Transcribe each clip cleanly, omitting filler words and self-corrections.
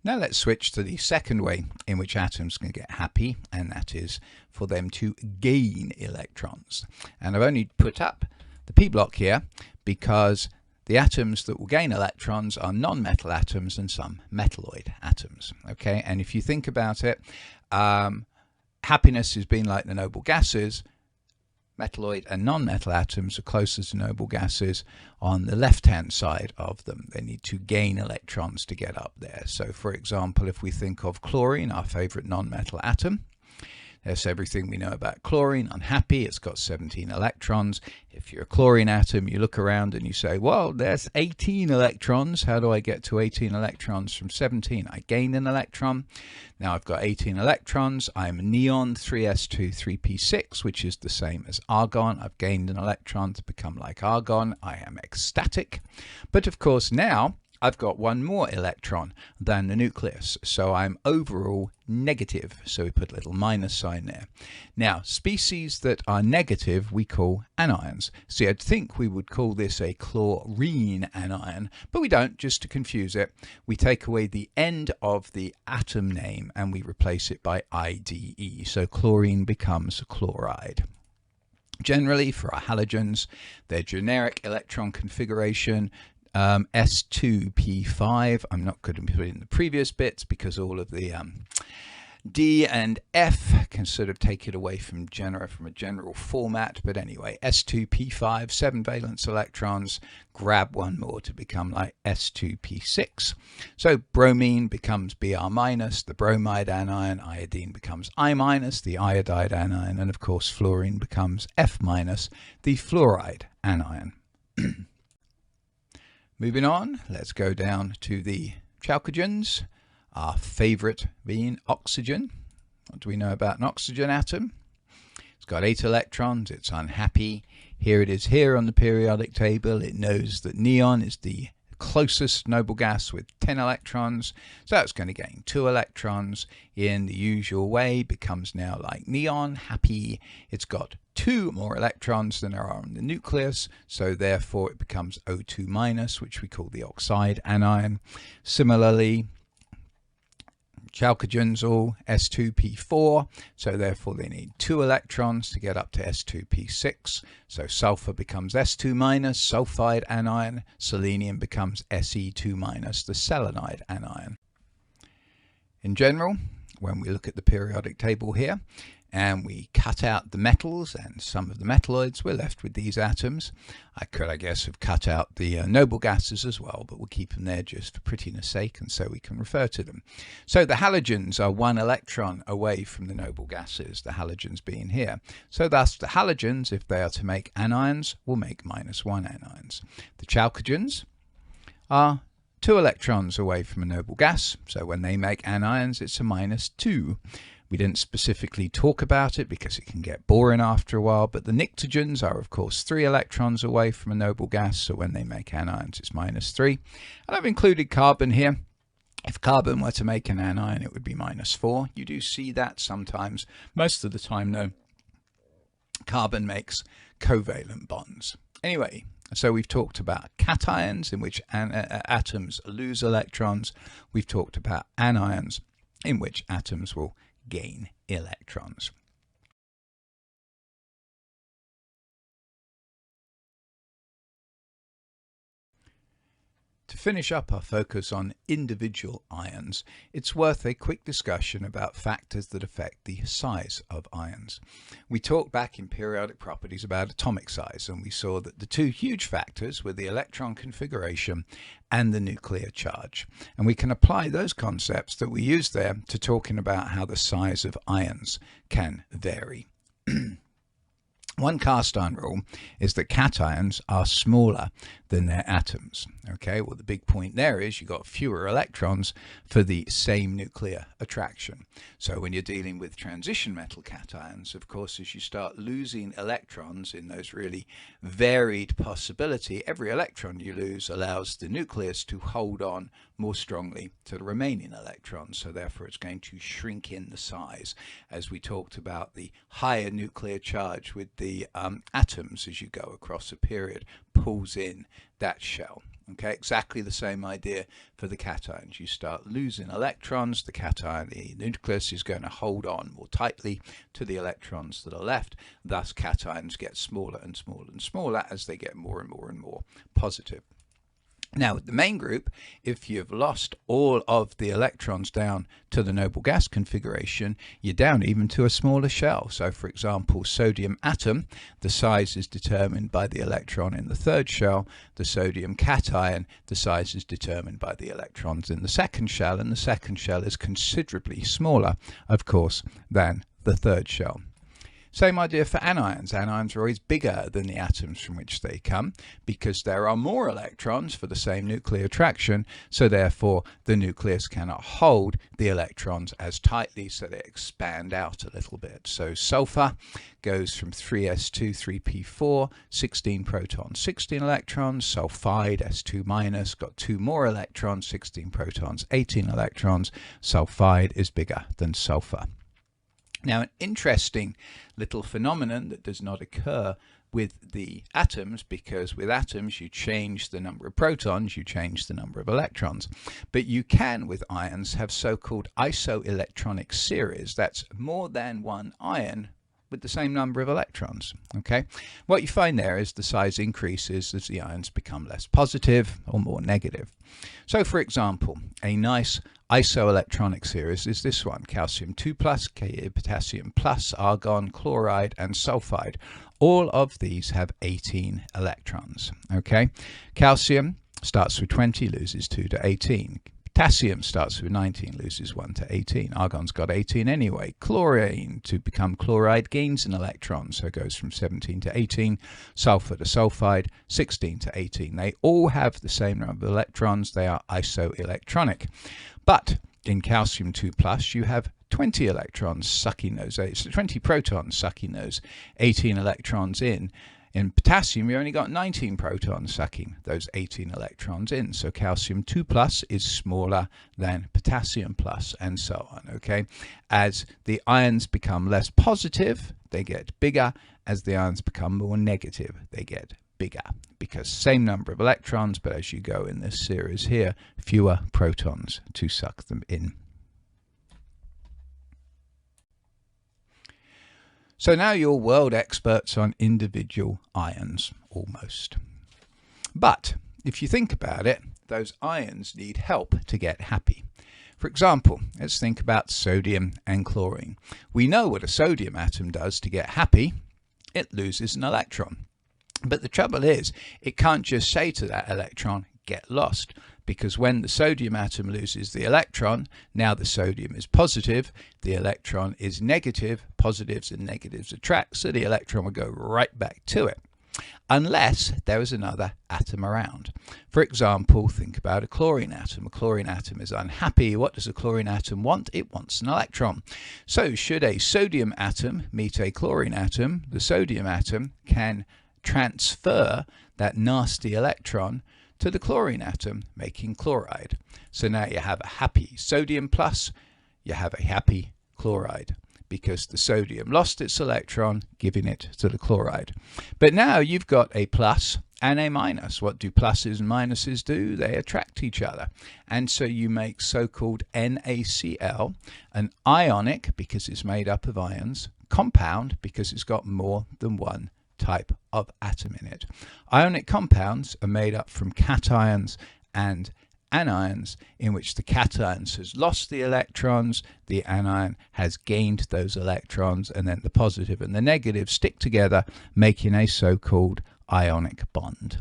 Now let's switch to the second way in which atoms can get happy, and that is for them to gain electrons. And I've only put up the p block here because the atoms that will gain electrons are non-metal atoms and some metalloid atoms. Okay, and if you think about it, happiness has been like the noble gases. Metalloid and non-metal atoms are closer to noble gases on the left-hand side of them. They need to gain electrons to get up there. So, for example, if we think of chlorine, our favorite non-metal atom, that's everything we know about chlorine. Unhappy, it's got 17 electrons. If you're a chlorine atom, you look around and you say, well, there's 18 electrons. How do I get to 18 electrons from 17? I gain an electron. Now I've got 18 electrons. I'm neon 3s2 3p6, which is the same as argon. I've gained an electron to become like argon. I am ecstatic. But of course now I've got one more electron than the nucleus, so I'm overall negative. So we put a little minus sign there. Now, species that are negative we call anions. See, I'd think we would call this a chlorine anion, but we don't, just to confuse it. We take away the end of the atom name and we replace it by IDE. So chlorine becomes chloride. Generally, for our halogens, their generic electron configuration S2P5. I'm not going to put it in the previous bits because all of the D and F can sort of take it away from a general format. But anyway, S2P5, 7 valence electrons, grab one more to become like S2P6. So bromine becomes Br minus, the bromide anion. Iodine becomes I minus, the iodide anion. And of course, fluorine becomes F minus, the fluoride anion. Moving on, let's go down to the chalcogens, our favorite being oxygen. What do we know about an oxygen atom? It's got 8 electrons, it's unhappy. Here it is here on the periodic table. It knows that neon is the closest noble gas with 10 electrons, so it's going to gain 2 electrons in the usual way, becomes now like neon, happy. It's got 2 more electrons than there are in the nucleus, so therefore it becomes O2 minus, which we call the oxide anion. Similarly, chalcogens all S2P4, so therefore they need 2 electrons to get up to S2P6. So sulfur becomes S2 minus, sulfide anion. Selenium becomes Se2 minus, the selenide anion. In general, when we look at the periodic table here and we cut out the metals and some of the metalloids, we're left with these atoms. I could, I guess, have cut out the noble gases as well, but we'll keep them there just for prettiness sake, and so we can refer to them. So the halogens are 1 electron away from the noble gases, the halogens being here. So thus the halogens, if they are to make anions, will make -1 anions. The chalcogens are 2 electrons away from a noble gas, so when they make anions, it's a -2. We didn't specifically talk about it because it can get boring after a while, but the pnictogens are of course 3 electrons away from a noble gas, so when they make anions it's -3. And I've included carbon here. If carbon were to make an anion, it would be -4. You do see that sometimes. Most of the time though, carbon makes covalent bonds. Anyway, so we've talked about cations in which atoms lose electrons. We've talked about anions in which atoms will gain electrons. To finish up our focus on individual ions, it's worth a quick discussion about factors that affect the size of ions. We talked back in periodic properties about atomic size, and we saw that the 2 huge factors were the electron configuration and the nuclear charge. And we can apply those concepts that we used there to talking about how the size of ions can vary. One cast iron rule is that cations are smaller than their atoms. Okay, well the big point there is you've got fewer electrons for the same nuclear attraction. So when you're dealing with transition metal cations, of course, as you start losing electrons in those really varied possibility, every electron you lose allows the nucleus to hold on more strongly to the remaining electrons, so therefore it's going to shrink in the size, as we talked about the higher nuclear charge with the atoms as you go across a period pulls in that shell. Okay, exactly the same idea for the cations. You start losing electrons, the cation, the nucleus is going to hold on more tightly to the electrons that are left. Thus, cations get smaller and smaller and smaller as they get more and more and more positive. Now, with the main group, if you've lost all of the electrons down to the noble gas configuration, you're down even to a smaller shell. So, for example, sodium atom, the size is determined by the electron in the third shell. The sodium cation, the size is determined by the electrons in the second shell, and the second shell is considerably smaller, of course, than the third shell. Same idea for anions. Anions are always bigger than the atoms from which they come because there are more electrons for the same nuclear attraction, so therefore the nucleus cannot hold the electrons as tightly, so they expand out a little bit. So sulfur goes from 3s2, 3p4, 16 protons, 16 electrons. Sulfide, S2-, got 2 more electrons, 16 protons, 18 electrons. Sulfide is bigger than sulfur. Now, an interesting little phenomenon that does not occur with the atoms, because with atoms you change the number of protons, you change the number of electrons, but you can with ions have so-called isoelectronic series. That's more than one ion with the same number of electrons. Okay, what you find there is the size increases as the ions become less positive or more negative. So, for example, a nice isoelectronic series is this one: calcium 2+, potassium plus, argon, chloride, and sulfide. All of these have 18 electrons. Okay, calcium starts with 20, loses 2 to 18. Potassium starts with 19, loses 1 to 18. Argon's got 18 anyway. Chlorine, to become chloride, gains an electron, so it goes from 17 to 18. Sulfur to sulfide, 16 to 18. They all have the same number of electrons. They are isoelectronic. But in calcium 2+, you have 20 electrons sucking those, 20 protons sucking those 18 electrons in. In potassium, you only got 19 protons sucking those 18 electrons in. So calcium 2+ is smaller than potassium plus, and so on. Okay, as the ions become less positive, they get bigger. As the ions become more negative, they get bigger, because same number of electrons, but as you go in this series here, fewer protons to suck them in. So now you're world experts on individual ions, almost. But if you think about it, those ions need help to get happy. For example, let's think about sodium and chlorine. We know what a sodium atom does to get happy. It loses an electron. But the trouble is, it can't just say to that electron, get lost, because when the sodium atom loses the electron, now the sodium is positive, the electron is negative, positives and negatives attract, so the electron will go right back to it, unless there is another atom around. For example, think about a chlorine atom. A chlorine atom is unhappy. What does a chlorine atom want? It wants an electron. So should a sodium atom meet a chlorine atom, the sodium atom can transfer that nasty electron to the chlorine atom, making chloride. So now you have a happy sodium plus, you have a happy chloride, because the sodium lost its electron, giving it to the chloride. But now you've got a plus and a minus. What do pluses and minuses do? They attract each other. And so you make so-called NaCl, an ionic, because it's made up of ions, compound, because it's got more than one type of atom in it. Ionic compounds are made up from cations and anions, in which the cations has lost the electrons, the anion has gained those electrons, and then the positive and the negative stick together, making a so-called ionic bond.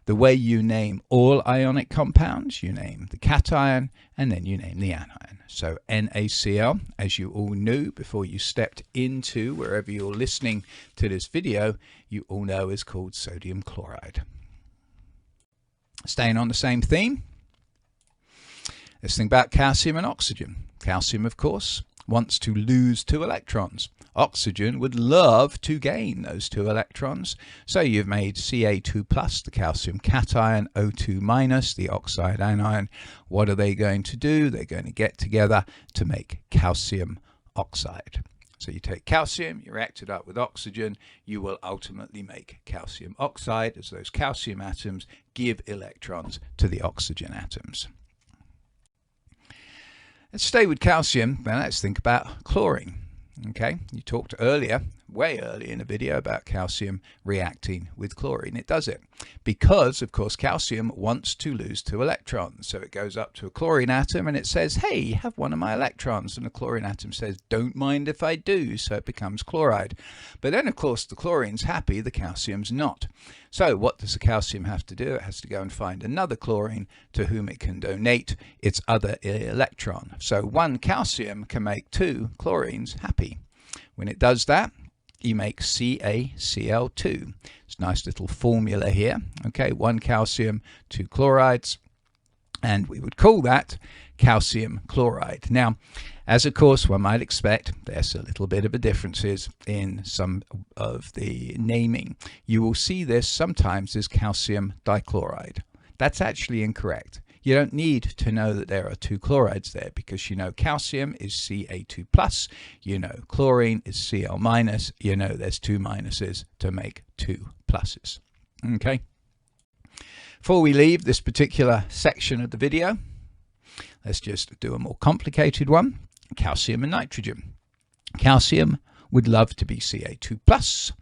The way you name all ionic compounds, you name the cation and then you name the anion. So NaCl, as you all knew before you stepped into wherever you're listening to this video, you all know is called sodium chloride. Staying on the same theme, let's think about calcium and oxygen. Calcium, of course, wants to lose 2 electrons. Oxygen would love to gain those 2 electrons. So you've made Ca2+, the calcium cation, O2-, the oxide anion. What are they going to do? They're going to get together to make calcium oxide. So you take calcium, you react it up with oxygen, you will ultimately make calcium oxide, as those calcium atoms give electrons to the oxygen atoms. Let's stay with calcium, but let's think about chlorine. Okay, you talked earlier, way earlier in the video, about calcium reacting with chlorine. It does it because, of course, calcium wants to lose 2 electrons. So it goes up to a chlorine atom and it says, hey, have one of my electrons. And the chlorine atom says, don't mind if I do. So it becomes chloride. But then, of course, the chlorine's happy, the calcium's not. So what does the calcium have to do? It has to go and find another chlorine to whom it can donate its other electron. So 1 calcium can make 2 chlorines happy. When it does that, you make CaCl2. It's a nice little formula here. Okay, 1 calcium, 2 chlorides, and we would call that calcium chloride. Now, as of course one might expect, there's a little bit of a differences in some of the naming. You will see this sometimes as calcium dichloride. That's actually incorrect. You don't need to know that there are 2 chlorides there, because you know calcium is Ca2+, you know chlorine is Cl-, you know there's 2 minuses to make 2 pluses. Okay. Before we leave this particular section of the video, let's just do a more complicated one. Calcium and nitrogen. Calcium would love to be Ca2+,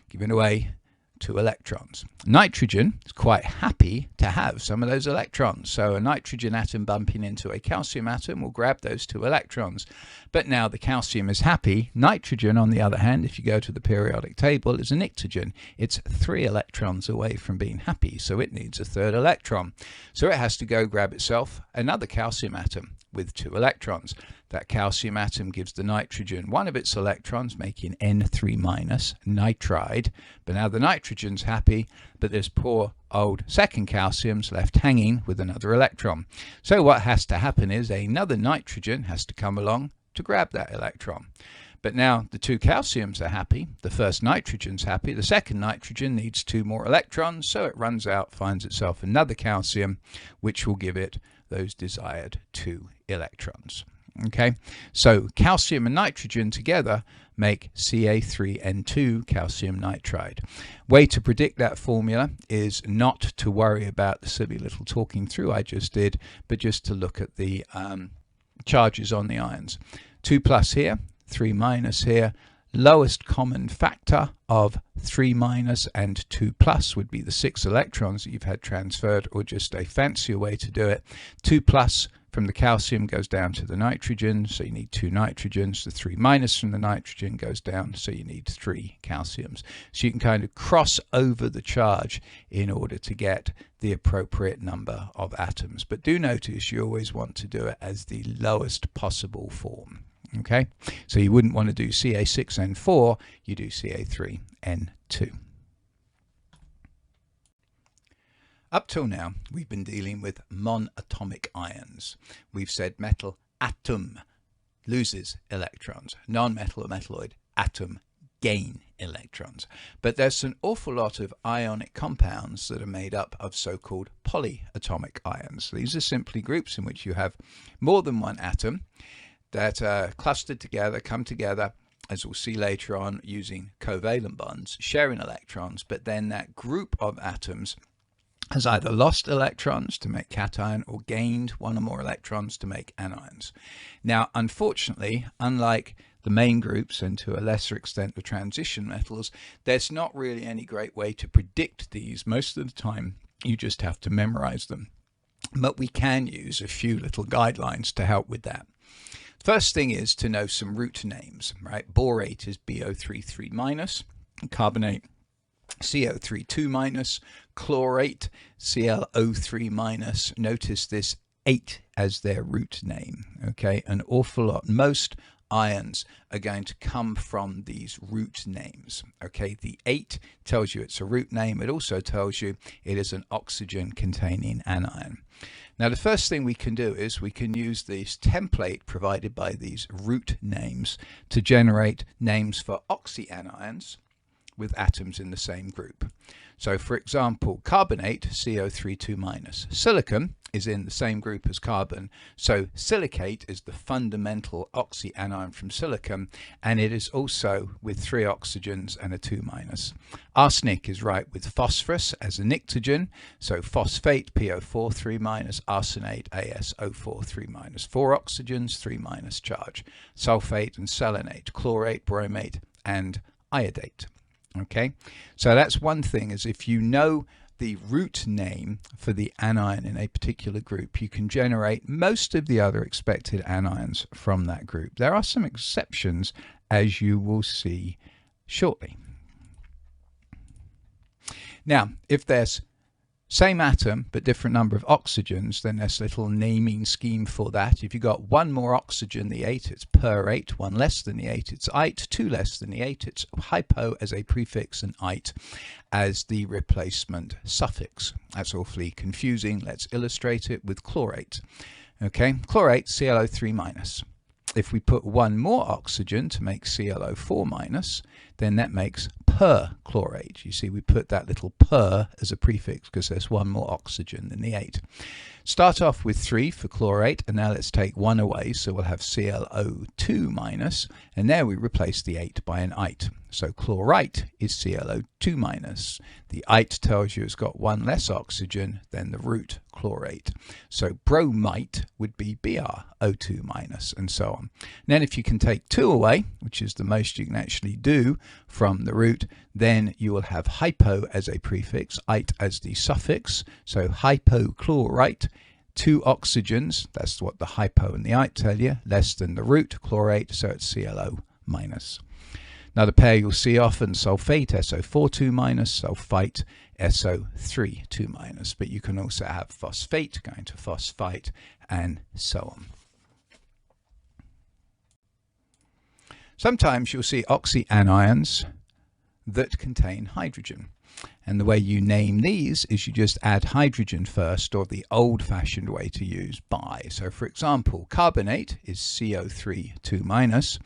giving away 2 electrons. Nitrogen is quite happy to have some of those electrons. So a nitrogen atom bumping into a calcium atom will grab those 2 electrons. But now the calcium is happy. Nitrogen, on the other hand, if you go to the periodic table, is a pnictogen. It's 3 electrons away from being happy, so it needs a 3rd electron. So it has to go grab itself another calcium atom with 2 electrons. That calcium atom gives the nitrogen 1 of its electrons, making N3- nitride. But now the nitrogen's happy, but this poor old second calcium's left hanging with another electron. So what has to happen is another nitrogen has to come along to grab that electron. But now the 2 calciums are happy, the first nitrogen's happy, the second nitrogen needs 2 more electrons, so it runs out, finds itself another calcium, which will give it those desired 2 electrons. Okay, so calcium and nitrogen together make Ca3N2 calcium nitride. Way to predict that formula is not to worry about the silly little talking through I just did, but just to look at the charges on the ions. 2+ here, 3- here. Lowest common factor of 3- and 2+ would be the 6 electrons that you've had transferred, or just a fancier way to do it. 2+ from the calcium goes down to the nitrogen, so you need 2 nitrogens. The 3- from the nitrogen goes down, so you need 3 calciums. So you can kind of cross over the charge in order to get the appropriate number of atoms. But do notice you always want to do it as the lowest possible form. Okay, so you wouldn't want to do Ca6N4, you do Ca3N2. Up till now, we've been dealing with monatomic ions. We've said metal atom loses electrons, non-metal or metalloid atom gain electrons. But there's an awful lot of ionic compounds that are made up of so-called polyatomic ions. These are simply groups in which you have more than one atom that are clustered together, come together, as we'll see later on, using covalent bonds, sharing electrons, but then that group of atoms has either lost electrons to make cation or gained 1 or more electrons to make anions. Now, unfortunately, unlike the main groups and to a lesser extent the transition metals, there's not really any great way to predict these. Most of the time, you just have to memorize them. But we can use a few little guidelines to help with that. First thing is to know some root names, right? Borate is BO33-, carbonate CO32-, chlorate ClO3-. Notice this 8 as their root name, okay? An awful lot. Most ions are going to come from these root names, okay? The 8 tells you it's a root name. It also tells you it is an oxygen-containing anion. Now, the first thing we can do is we can use this template provided by these root names to generate names for oxyanions with atoms in the same group. So for example, carbonate, CO3 2-. Silicon is in the same group as carbon. So silicate is the fundamental oxyanion from silicon, and it is also with 3 oxygens and a 2-. Arsenic is right with phosphorus as a pnictogen. So phosphate, PO4 3-, arsenate, AsO4 3-, 4 oxygens, 3- charge. Sulfate and selenate, chlorate, bromate, and iodate. Okay, so that's one thing, is if you know the root name for the anion in a particular group, you can generate most of the other expected anions from that group. There are some exceptions, as you will see shortly. Now, if there's same atom but different number of oxygens, then there's a little naming scheme for that. If you've got 1 more oxygen, the 8, it's perate. 1 less than the 8, it's ite. 2 less than the 8, it's hypo as a prefix, and ite as the replacement suffix. That's awfully confusing. Let's illustrate it with chlorate. Okay, chlorate, ClO3-. If we put 1 more oxygen to make ClO4-, then that makes perchlorate. You see, we put that little per as a prefix because there's 1 more oxygen than the 8. Start off with 3 for chlorate, and now let's take 1 away, so we'll have ClO2-, and there we replace the 8 by an ite. So chlorite is ClO2-. The ite tells you it's got 1 less oxygen than the root chlorate. So bromite would be BrO2-, and so on. And then if you can take 2 away, which is the most you can actually do from the root, then you will have hypo as a prefix, ite as the suffix. So hypochlorite, 2 oxygens, that's what the hypo and the ite tell you, less than the root chlorate, so it's ClO-. Another pair you'll see often, sulfate, SO4 2-, sulfite, SO3 2-, but you can also have phosphate going to phosphite, and so on. Sometimes you'll see oxyanions that contain hydrogen. And the way you name these is you just add hydrogen first, or the old-fashioned way to use bi. So for example, carbonate is CO3 2-.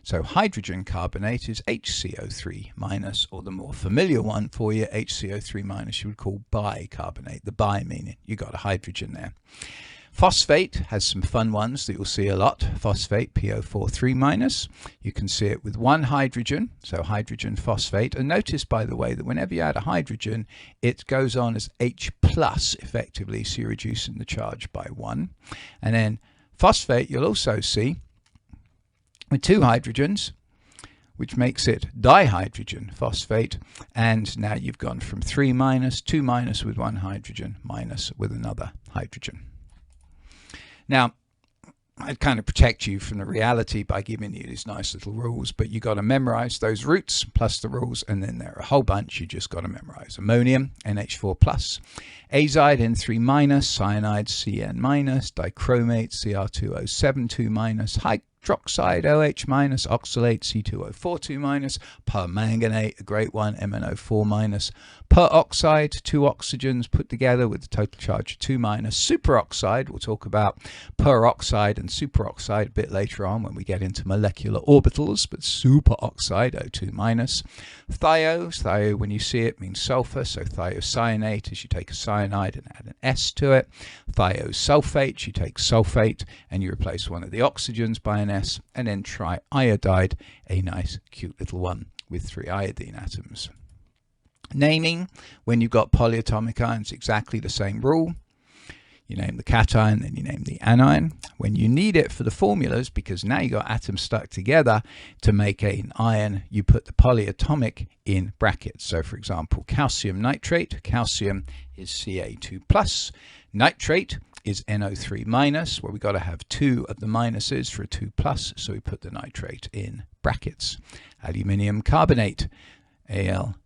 So hydrogen carbonate is HCO3-, or the more familiar one for you, HCO3- you would call bicarbonate. The bi meaning you got a hydrogen there. Phosphate has some fun ones that you'll see a lot. Phosphate, PO4 3-. You can see it with 1 hydrogen, so hydrogen phosphate. And notice, by the way, that whenever you add a hydrogen, it goes on as H+ effectively, so you're reducing the charge by 1. And then phosphate, you'll also see with 2 hydrogens, which makes it dihydrogen phosphate. And now you've gone from 3-, 2- with 1 hydrogen, minus with another hydrogen. Now, I'd kind of protect you from the reality by giving you these nice little rules, but you got to memorize those roots plus the rules, and then there are a whole bunch you just got to memorize. Ammonium, NH4+, azide, N3-, cyanide, Cn-, dichromate, Cr2O7 2-, hydroxide, OH-, oxalate, C2O4 2-, permanganate, a great one, MnO4-, peroxide, 2 oxygens put together with a total charge of 2-, superoxide, we'll talk about peroxide and superoxide a bit later on when we get into molecular orbitals, but superoxide, O2-, thio, when you see it, means sulfur, so thiocyanate is you take a cyanide and add an S to it. Thiosulfate, you take sulfate and you replace one of the oxygens by an S, and then triiodide, a nice cute little one with 3 iodine atoms. Naming, when you've got polyatomic ions, exactly the same rule. You name the cation, then you name the anion. When you need it for the formulas, because now you've got atoms stuck together to make an ion, you put the polyatomic in brackets. So for example, calcium nitrate, calcium is Ca2+, nitrate is NO3-, where we've got to have 2 of the minuses for a 2+, so we put the nitrate in brackets. Aluminium carbonate, Al3+,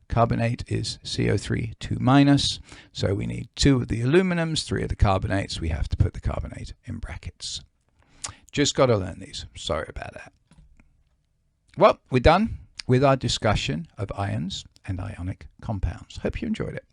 carbonate is CO3 2-, so we need 2 of the aluminums, 3 of the carbonates, we have to put the carbonate in brackets. Just got to learn these, sorry about that. Well, we're done with our discussion of ions and ionic compounds. Hope you enjoyed it.